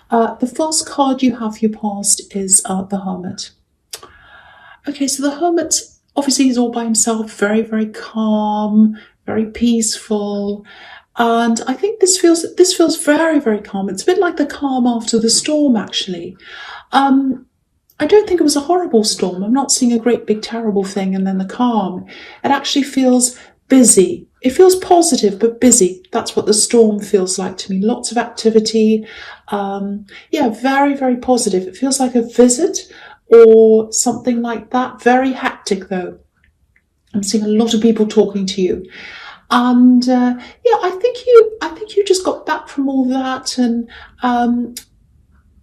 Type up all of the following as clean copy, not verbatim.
The first card you have for your past is the Hermit. Okay, so the Hermit obviously is all by himself, very, very calm, very peaceful. And I think this feels very, very calm. It's a bit like the calm after the storm, actually. I don't think it was a horrible storm. I'm not seeing a great big terrible thing and then the calm. It actually feels busy. It feels positive but busy. That's what the storm feels like to me. Lots of activity. Yeah, very, very positive. It feels like a visit or something like that. Very hectic though. I'm seeing a lot of people talking to you. And yeah, I think you just got back from all that, and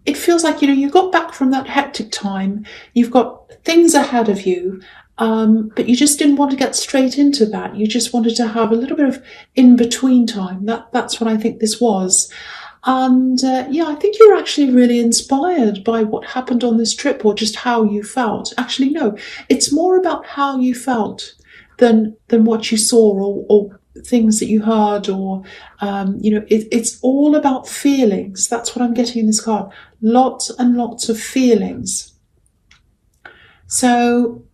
it feels like, you got back from that hectic time. You've got things ahead of you, but you just didn't want to get straight into that. You just wanted to have a little bit of in between time. That's what I think this was. And yeah, I think you're actually really inspired by what happened on this trip, or just how you felt. Actually, no, it's more about how you felt than what you saw, or things that you heard, or it's all about feelings. That's what I'm getting in this card. Lots and lots of feelings. So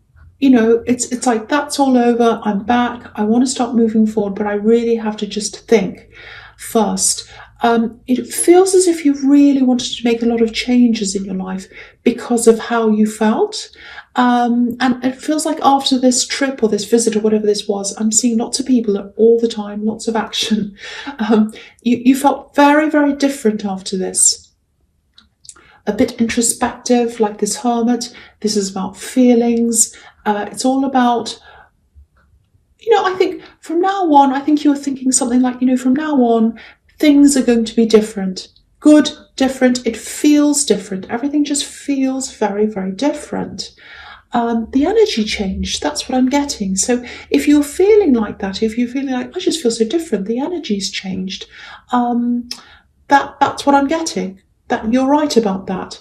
it's like, that's all over. I'm back. I want to start moving forward, but I really have to just think first. It feels as if you really wanted to make a lot of changes in your life because of how you felt. And it feels like after this trip or this visit or whatever this was, I'm seeing lots of people all the time, lots of action. You felt very, very different after this. A bit introspective, like this Hermit. This is about feelings. It's all about, I think from now on, I think you were thinking something like, from now on, things are going to be different. Good, different. It feels different. Everything just feels very, very different. The energy changed. That's what I'm getting. So if you're feeling like that, if you're feeling like, I just feel so different, the energy's changed. That's what I'm getting. That you're right about that.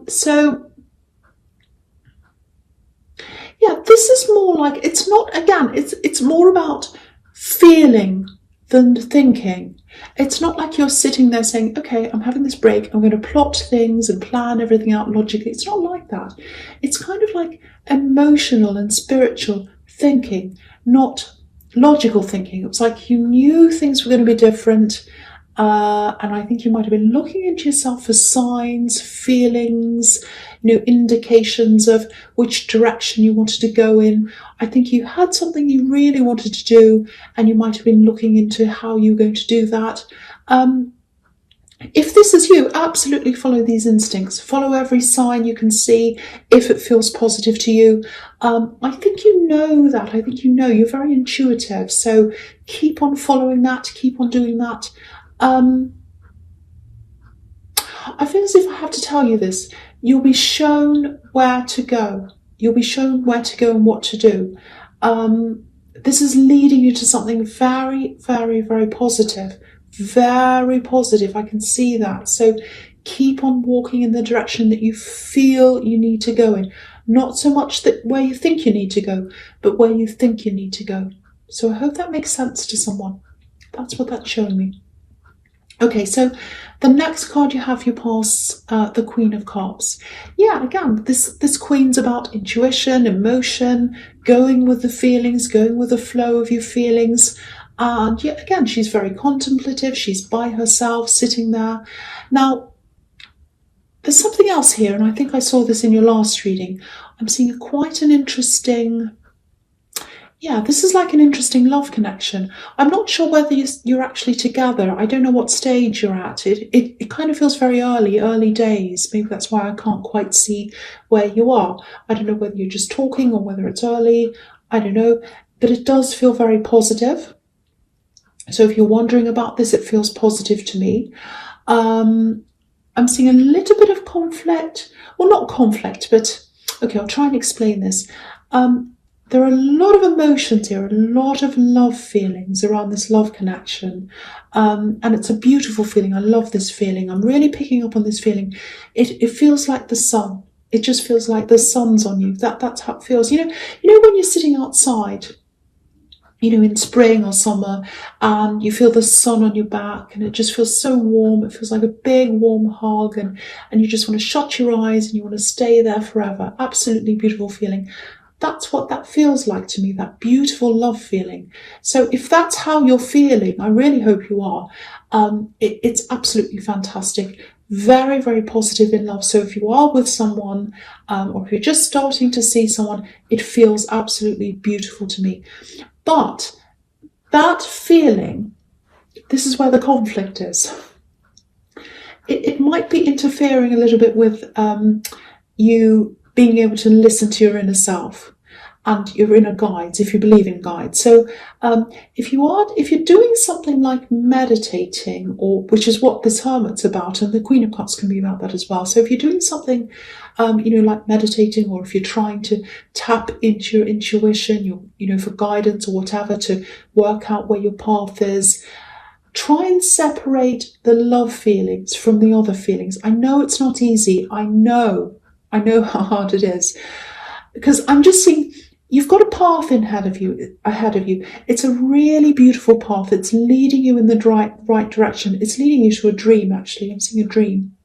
So yeah, this is more like, it's not, again, it's more about feeling than thinking. It's not like you're sitting there saying, okay, I'm having this break, I'm going to plot things and plan everything out logically. It's not like that. It's kind of like emotional and spiritual thinking, not logical thinking. It was like you knew things were going to be different. And I think you might have been looking into yourself for signs, feelings, indications of which direction you wanted to go in. I think you had something you really wanted to do, and you might have been looking into how you're going to do that. If this is you, absolutely follow these instincts. Follow every sign you can see if it feels positive to you. I think you know that. I think you're very intuitive. So keep on following that. Keep on doing that. I feel as if I have to tell you this. You'll be shown where to go. You'll be shown where to go and what to do. This is leading you to something very, very, very positive. Very positive. I can see that. So keep on walking in the direction that you feel you need to go in. Not so much that where you think you need to go, but where you think you need to go. So I hope that makes sense to someone. That's what that's showing me. Okay, so the next card you have, you pass the Queen of Cups. Yeah, again, this Queen's about intuition, emotion, going with the feelings, going with the flow of your feelings. And yeah, again, she's very contemplative. She's by herself, sitting there. Now, there's something else here, and I think I saw this in your last reading. I'm seeing quite an interesting... Yeah, this is like an interesting love connection. I'm not sure whether you're actually together. I don't know what stage you're at. It kind of feels very early days. Maybe that's why I can't quite see where you are. I don't know whether you're just talking or whether it's early. I don't know. But it does feel very positive. So if you're wondering about this, it feels positive to me. I'm seeing a little bit of conflict. Well, not conflict, but... Okay, I'll try and explain this. There are a lot of emotions here, a lot of love feelings around this love connection. And it's a beautiful feeling. I love this feeling. I'm really picking up on this feeling. It feels like the sun. It just feels like the sun's on you. That's how it feels. You know when you're sitting outside in spring or summer, and you feel the sun on your back and it just feels so warm. It feels like a big warm hug, and you just want to shut your eyes and you want to stay there forever. Absolutely beautiful feeling. That's what that feels like to me, that beautiful love feeling. So if that's how you're feeling, I really hope you are. It's absolutely fantastic. Very, very positive in love. So if you are with someone, or if you're just starting to see someone, it feels absolutely beautiful to me. But that feeling, this is where the conflict is. It might be interfering a little bit with you being able to listen to your inner self and your inner guides, if you believe in guides. So if you're doing something like meditating, or which is what this Hermit's about, and the Queen of Cups can be about that as well. So if you're doing something, like meditating, or if you're trying to tap into your intuition, for guidance or whatever, to work out where your path is, try and separate the love feelings from the other feelings. I know it's not easy. I know how hard it is, because I'm just seeing you've got a path ahead of you. It's a really beautiful path. It's leading you in the right direction. It's leading you to a dream, actually. I'm seeing a dream.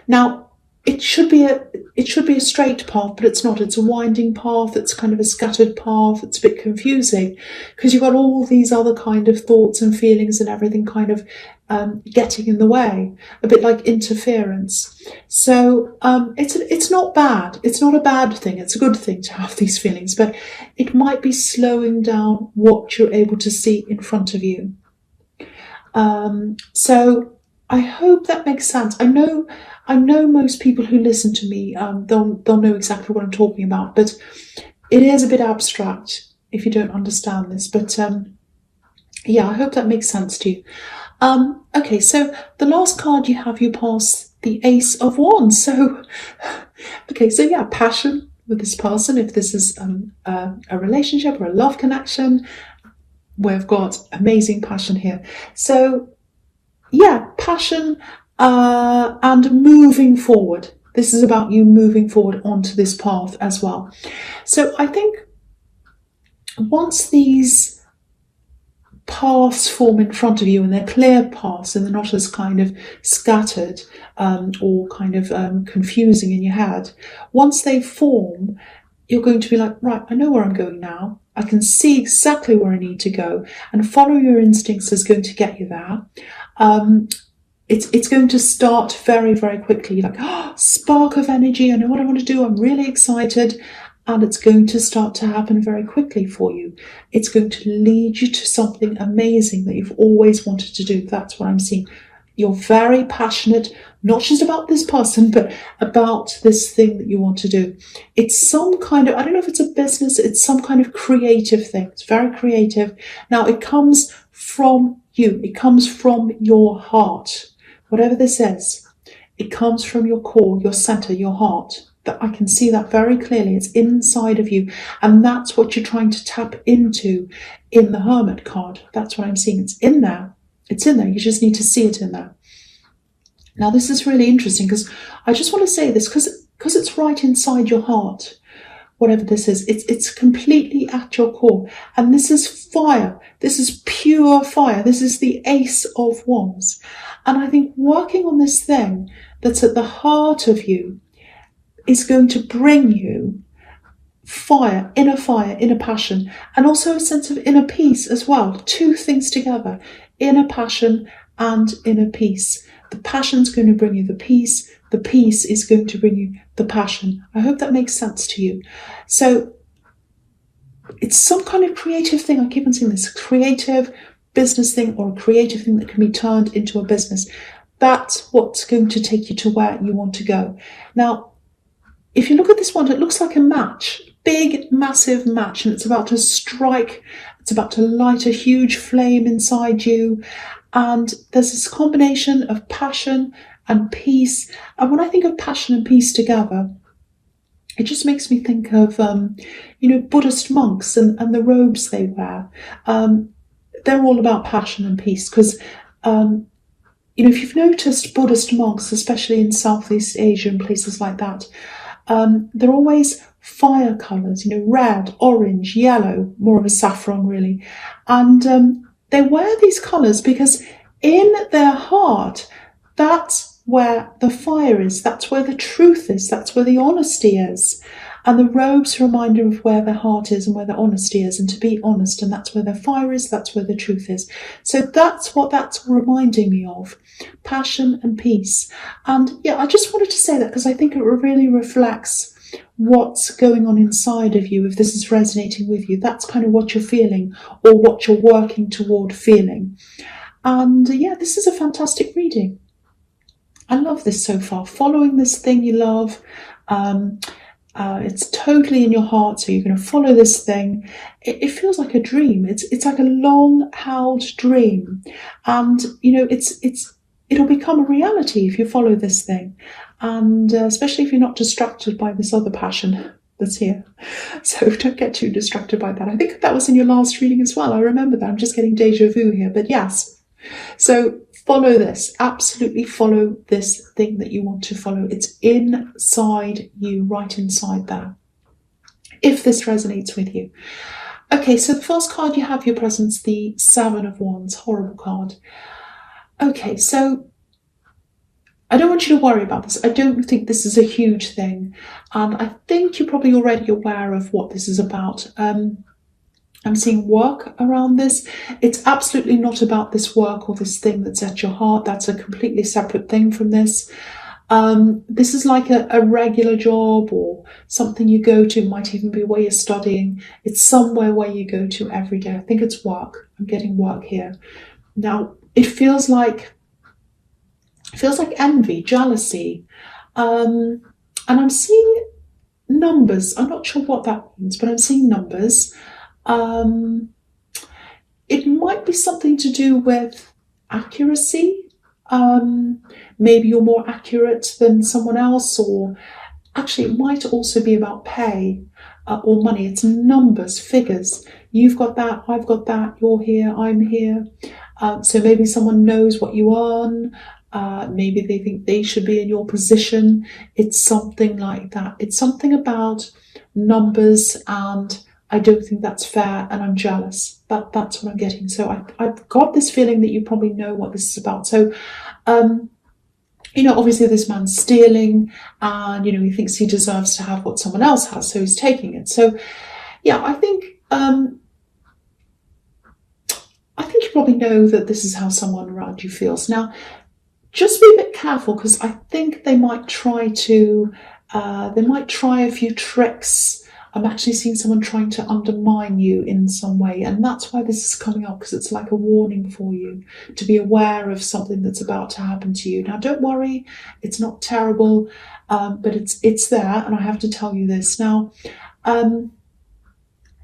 Now, it should be a straight path, but it's not. It's a winding path. It's kind of a scattered path. It's a bit confusing because you've got all these other kind of thoughts and feelings and everything kind of getting in the way, a bit like interference. So it's not bad. It's not a bad thing. It's a good thing to have these feelings, but it might be slowing down what you're able to see in front of you. So I hope that makes sense. I know most people who listen to me, they'll know exactly what I'm talking about, but it is a bit abstract if you don't understand this. But I hope that makes sense to you. Okay, so the last card you pass the Ace of Wands. So, passion with this person. If this is a relationship or a love connection, we've got amazing passion here. So, passion and moving forward. This is about you moving forward onto this path as well. So I think once these paths form in front of you, and they're clear paths and they're not as kind of scattered or kind of confusing in your head, once they form, you're going to be like, right, I know where I'm going now. I can see exactly where I need to go, and follow your instincts is going to get you there. It's going to start very, very quickly, like, spark of energy, I know what I want to do, I'm really excited, and it's going to start to happen very quickly for you. It's going to lead you to something amazing that you've always wanted to do. That's what I'm seeing. You're very passionate, not just about this person, but about this thing that you want to do. It's some kind of, I don't know if it's a business, it's some kind of creative thing. It's very creative. Now, it comes from you. It comes from your heart. Whatever this is, it comes from your core, your center, your heart. That I can see that very clearly. It's inside of you, and that's what you're trying to tap into in the Hermit card. That's what I'm seeing. It's in there. It's in there. You just need to see it in there. Now, this is really interesting because I just want to say this because it's right inside your heart. Whatever this is, it's completely at your core, and this is fire. This is pure fire. This is the Ace of Wands, and I think working on this thing that's at the heart of you is going to bring you fire, inner passion, and also a sense of inner peace as well. Two things together, inner passion and inner peace. The passion's going to bring you the peace is going to bring you the passion. I hope that makes sense to you. So it's some kind of creative thing. I keep on saying this, creative business thing, or a creative thing that can be turned into a business. That's what's going to take you to where you want to go. Now, if you look at this one, it looks like a match, big, massive match, and it's about to strike. It's about to light a huge flame inside you. And there's this combination of passion and peace. And when I think of passion and peace together, it just makes me think of, Buddhist monks and the robes they wear. They're all about passion and peace because, if you've noticed Buddhist monks, especially in Southeast Asia and places like that, They're always fire colours, red, orange, yellow, more of a saffron really. And they wear these colours because in their heart, that's where the fire is, that's where the truth is, that's where the honesty is. And the robe's a reminder of where their heart is and where their honesty is, and to be honest, and that's where their fire is, that's where the truth is. So that's what that's reminding me of, passion and peace. And yeah, I just wanted to say that because I think it really reflects what's going on inside of you. If this is resonating with you, that's kind of what you're feeling or what you're working toward feeling. And yeah, this is a fantastic reading. I love this so far. Following this thing you love. It's totally in your heart, so you're going to follow this thing. It feels like a dream. It's like a long-held dream, and it'll become a reality if you follow this thing, and especially if you're not distracted by this other passion that's here. So don't get too distracted by that. I think that was in your last reading as well. I remember that. I'm just getting deja vu here, but yes. So follow this. Absolutely follow this thing that you want to follow. It's inside you, right inside there. If this resonates with you. Okay, so the first card you have your presence, the Seven of Wands, horrible card. Okay, so I don't want you to worry about this. I don't think this is a huge thing. And I think you're probably already aware of what this is about. I'm seeing work around this. It's absolutely not about this work or this thing that's at your heart. That's a completely separate thing from this. This is like a regular job or something you go to. It might even be where you're studying. It's somewhere where you go to every day. I think it's work. I'm getting work here. Now, it feels like envy, jealousy. And I'm seeing numbers. I'm not sure what that means, but I'm seeing numbers. It might be something to do with accuracy. Maybe you're more accurate than someone else, or actually it might also be about pay or money. It's numbers, figures. You've got that, I've got that, you're here, I'm here. So maybe someone knows what you earn. Maybe they think they should be in your position. It's something like that. It's something about numbers, and I don't think that's fair, and I'm jealous. That's what I'm getting. So I've got this feeling that you probably know what this is about. So, obviously this man's stealing, and, he thinks he deserves to have what someone else has, so he's taking it. So, yeah, I think you probably know that this is how someone around you feels. Now, just be a bit careful, because I think they might try a few tricks. I'm actually seeing someone trying to undermine you in some way, and that's why this is coming up, because it's like a warning for you to be aware of something that's about to happen to you. Now, don't worry, it's not terrible, but it's there, and I have to tell you this. Now,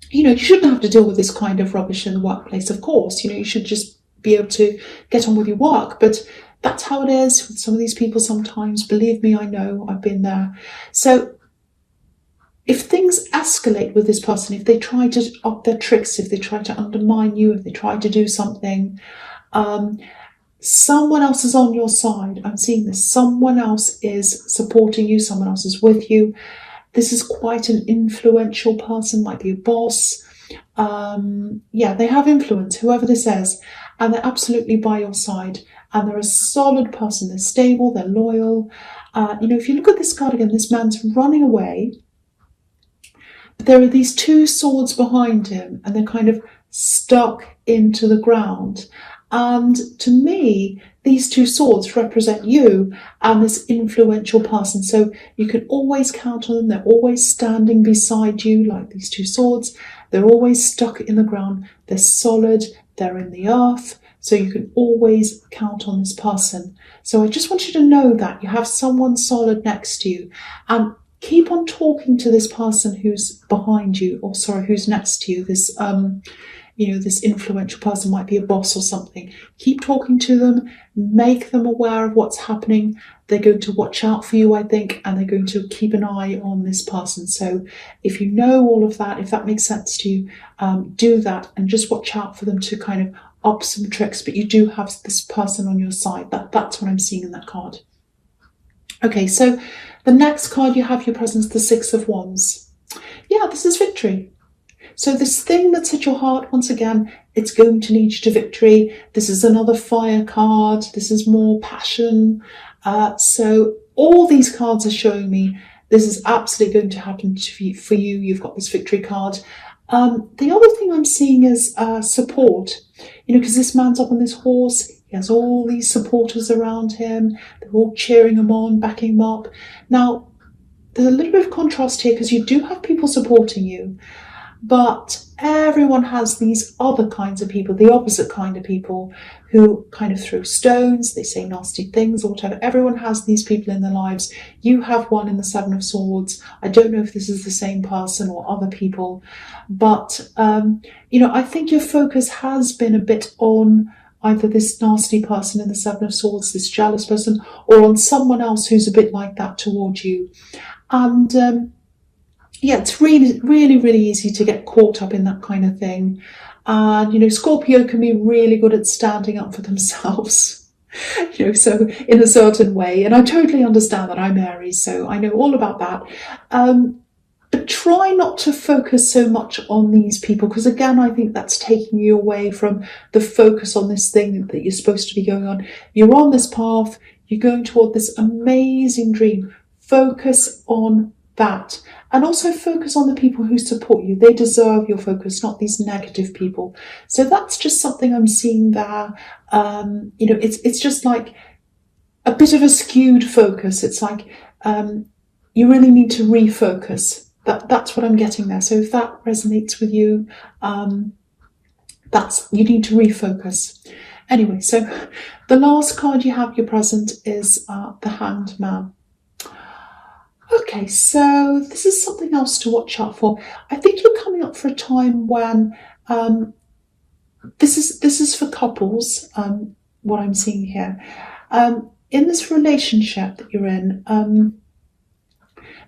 you shouldn't have to deal with this kind of rubbish in the workplace, of course. You should just be able to get on with your work, but that's how it is with some of these people sometimes. Believe me, I know, I've been there. So if things escalate with this person, if they try to up their tricks, if they try to undermine you, if they try to do something, someone else is on your side. I'm seeing this. Someone else is supporting you. Someone else is with you. This is quite an influential person, might be a boss. They have influence, whoever this is, and they're absolutely by your side. And they're a solid person. They're stable. They're loyal. If you look at this card again, this man's running away. But there are these two swords behind him, and they're kind of stuck into the ground. And to me, these two swords represent you and this influential person. So you can always count on them. They're always standing beside you, like these two swords. They're always stuck in the ground. They're solid. They're in the earth. So you can always count on this person. So I just want you to know that you have someone solid next to you, and keep on talking to this person who's behind you, or who's next to you. This, this influential person, might be a boss or something. Keep talking to them, make them aware of what's happening. They're going to watch out for you, I think, and they're going to keep an eye on this person. So if you know all of that, if that makes sense to you, do that, and just watch out for them to kind of up some tricks. But you do have this person on your side. That's what I'm seeing in that card. Okay, so the next card you have your presence, the Six of Wands. Yeah, this is victory. So this thing that's at your heart, once again, it's going to lead you to victory. This is another fire card. This is more passion. So all these cards are showing me this is absolutely going to happen for you. You've got this victory card. The other thing I'm seeing is support. Because this man's up on this horse. He has all these supporters around him. They're all cheering him on, backing him up. Now, there's a little bit of contrast here because you do have people supporting you. But everyone has these other kinds of people, the opposite kind of people who kind of throw stones, they say nasty things or whatever. Everyone has these people in their lives. You have one in the Seven of Swords. I don't know if this is the same person or other people, but, I think your focus has been a bit on either this nasty person in the Seven of Swords, this jealous person, or on someone else who's a bit like that towards you. And, yeah, it's really, really, really easy to get caught up in that kind of thing. And, Scorpio can be really good at standing up for themselves, so in a certain way. And I totally understand that. I'm Aries, so I know all about that. But try not to focus so much on these people, because again, I think that's taking you away from the focus on this thing that you're supposed to be going on. You're on this path, you're going toward this amazing dream. Focus on that. And also focus on the people who support you. They deserve your focus, not these negative people. So that's just something I'm seeing there. It's just like a bit of a skewed focus. It's like you really need to refocus. That's what I'm getting there. So if that resonates with you, you need to refocus. Anyway, so the last card you have your present is the Hanged Man. Okay, so this is something else to watch out for. I think you're coming up for a time when this is for couples. What I'm seeing here, in this relationship that you're in,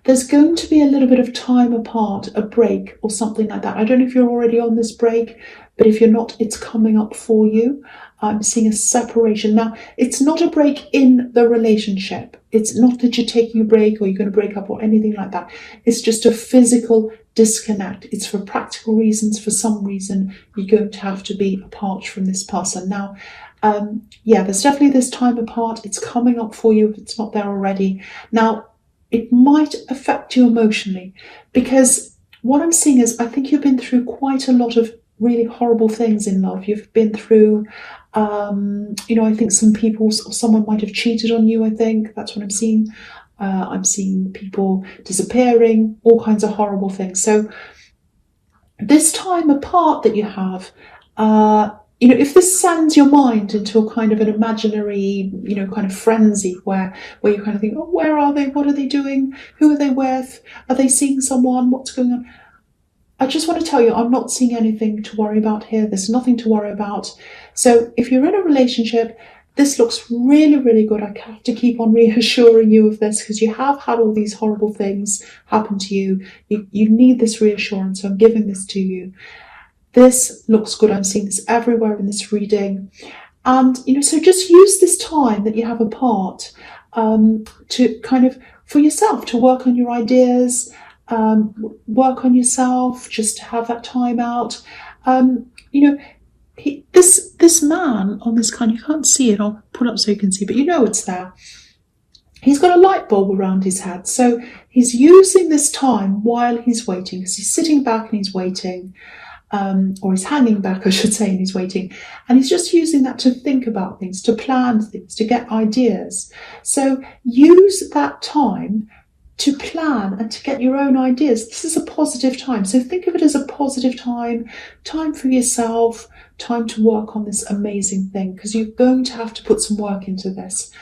there's going to be a little bit of time apart, a break or something like that. I don't know if you're already on this break, but if you're not, it's coming up for you. I'm seeing a separation. Now, it's not a break in the relationship. It's not that you're taking a break or you're going to break up or anything like that. It's just a physical disconnect. It's for practical reasons. For some reason, you're going to have to be apart from this person. Now, there's definitely this time apart. It's coming up for you if it's not there already. Now, it might affect you emotionally, because what I'm seeing is I think you've been through quite a lot of really horrible things in love. You've been through, I think someone might have cheated on you. I think that's what I'm seeing. I'm seeing people disappearing, all kinds of horrible things. So this time apart that you have, if this sends your mind into a kind of an imaginary, kind of frenzy where you kind of think, oh, where are they? What are they doing? Who are they with? Are they seeing someone? What's going on? I just want to tell you, I'm not seeing anything to worry about here. There's nothing to worry about. So if you're in a relationship, this looks really, really good. I have to keep on reassuring you of this because you have had all these horrible things happen to you. You need this reassurance. So I'm giving this to you. This looks good. I'm seeing this everywhere in this reading. And, so just use this time that you have apart to kind of, for yourself, to work on your ideas, work on yourself, just to have that time out. This man on this card, you can't see it, I'll put up so you can see, but it's there. He's got a light bulb around his head. So he's using this time while he's waiting, because he's sitting back and he's waiting. Or he's hanging back, I should say, and he's waiting. And he's just using that to think about things, to plan things, to get ideas. So use that time to plan and to get your own ideas. This is a positive time. So think of it as a positive time for yourself, time to work on this amazing thing, because you're going to have to put some work into this.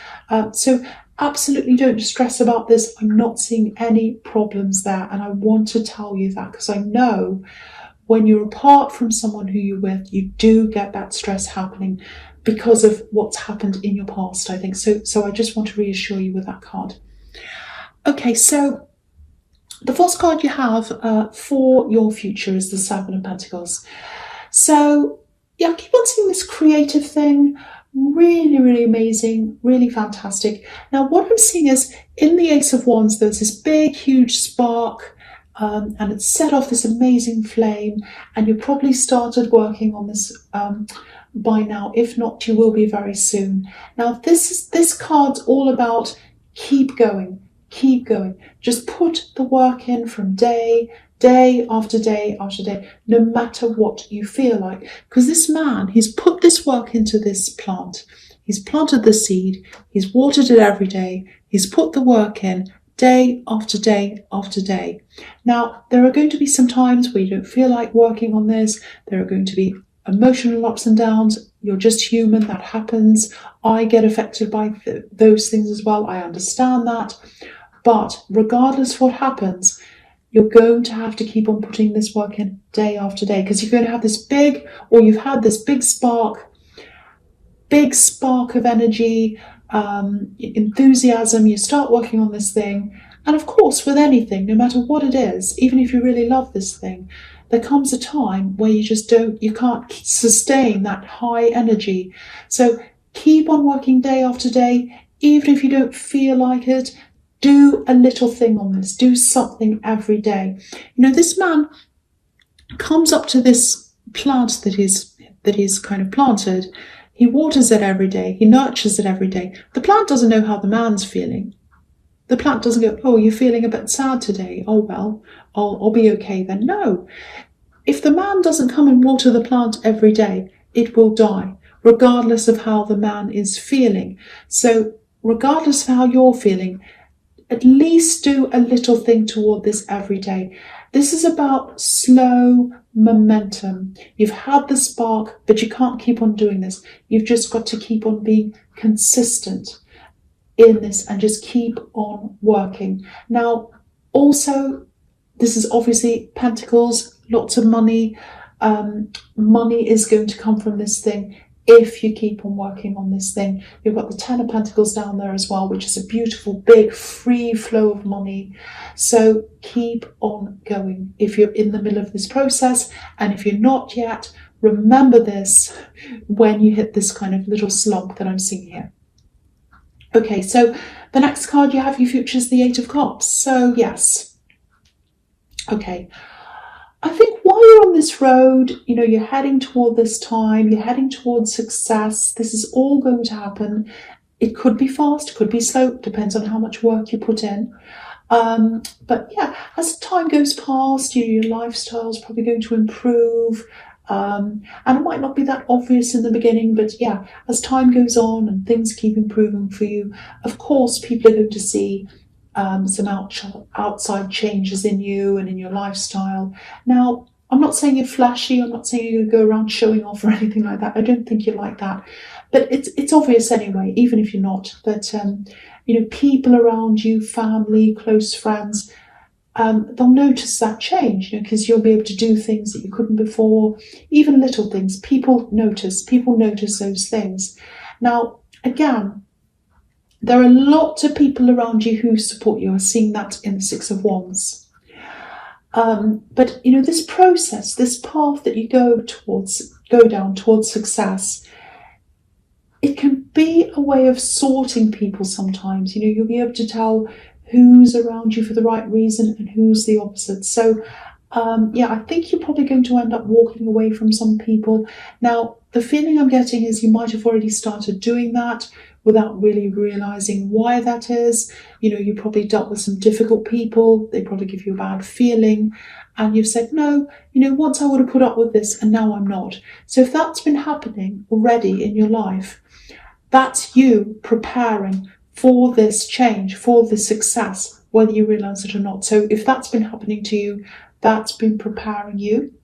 So absolutely don't stress about this. I'm not seeing any problems there. And I want to tell you that because I know when you're apart from someone who you're with, you do get that stress happening because of what's happened in your past, I think. So I just want to reassure you with that card. Okay, so the first card you have for your future is the Seven of Pentacles. So, yeah, I keep on seeing this creative thing Really, really amazing, really fantastic. Now, what I'm seeing is in the Ace of Wands, there's this big, huge spark, and it's set off this amazing flame, and you probably started working on this by now. If not, you will be very soon. Now, this card's all about keep going, keep going. Just put the work in from day after day after day, no matter what you feel like. Because this man, he's put this work into this plant. He's planted the seed, he's watered it every day, he's put the work in day after day after day. Now, there are going to be some times where you don't feel like working on this. There are going to be emotional ups and downs. You're just human, that happens. I get affected by those things as well. I understand that. But regardless what happens, you're going to have to keep on putting this work in day after day, because you're going to have this big, or you've had this big spark of energy, enthusiasm. You start working on this thing. And of course, with anything, no matter what it is, even if you really love this thing, there comes a time where you can't sustain that high energy. So keep on working day after day, even if you don't feel like it. Do a little thing on this. Do something every day. This man comes up to this plant that he's kind of planted. He waters it every day. He nurtures it every day. The plant doesn't know how the man's feeling. The plant doesn't go, oh, you're feeling a bit sad today. Oh, well, I'll be okay then. No. If the man doesn't come and water the plant every day, it will die, regardless of how the man is feeling. So regardless of how you're feeling, at least do a little thing toward this every day. This is about slow momentum. You've had the spark, but you can't keep on doing this. You've just got to keep on being consistent in this and just keep on working. Now, also, this is obviously Pentacles, lots of money. Money is going to come from this thing if you keep on working on this thing. You've got the Ten of Pentacles down there as well, which is a beautiful, big, free flow of money. So keep on going if you're in the middle of this process. And if you're not yet, remember this when you hit this kind of little slump that I'm seeing here. Okay, so the next card you have, your future, is the Eight of Cups. So yes. Okay. I think while you're on this road, you're heading toward this time, you're heading towards success. This is all going to happen. It could be fast, could be slow, depends on how much work you put in. But yeah, as time goes past, your lifestyle is probably going to improve. And it might not be that obvious in the beginning, but yeah, as time goes on and things keep improving for you, of course, people are going to see some outside changes in you and in your lifestyle. Now, I'm not saying you're flashy. I'm not saying you're going to go around showing off or anything like that. I don't think you're like that. But it's obvious anyway, even if you're not, that, people around you, family, close friends, they'll notice that change, because you'll be able to do things that you couldn't before, even little things. People notice those things. Now, again, there are lots of people around you who support you. I'm seeing that in the Six of Wands. But this process, this path that you go down towards success, it can be a way of sorting people sometimes. You'll be able to tell who's around you for the right reason and who's the opposite. So I think you're probably going to end up walking away from some people. Now, the feeling I'm getting is you might have already started doing that without really realizing why that is. You probably dealt with some difficult people. They probably give you a bad feeling. And you've said, no, once I would have put up with this and now I'm not. So if that's been happening already in your life, that's you preparing for this change, for this success, whether you realize it or not. So if that's been happening to you, that's been preparing you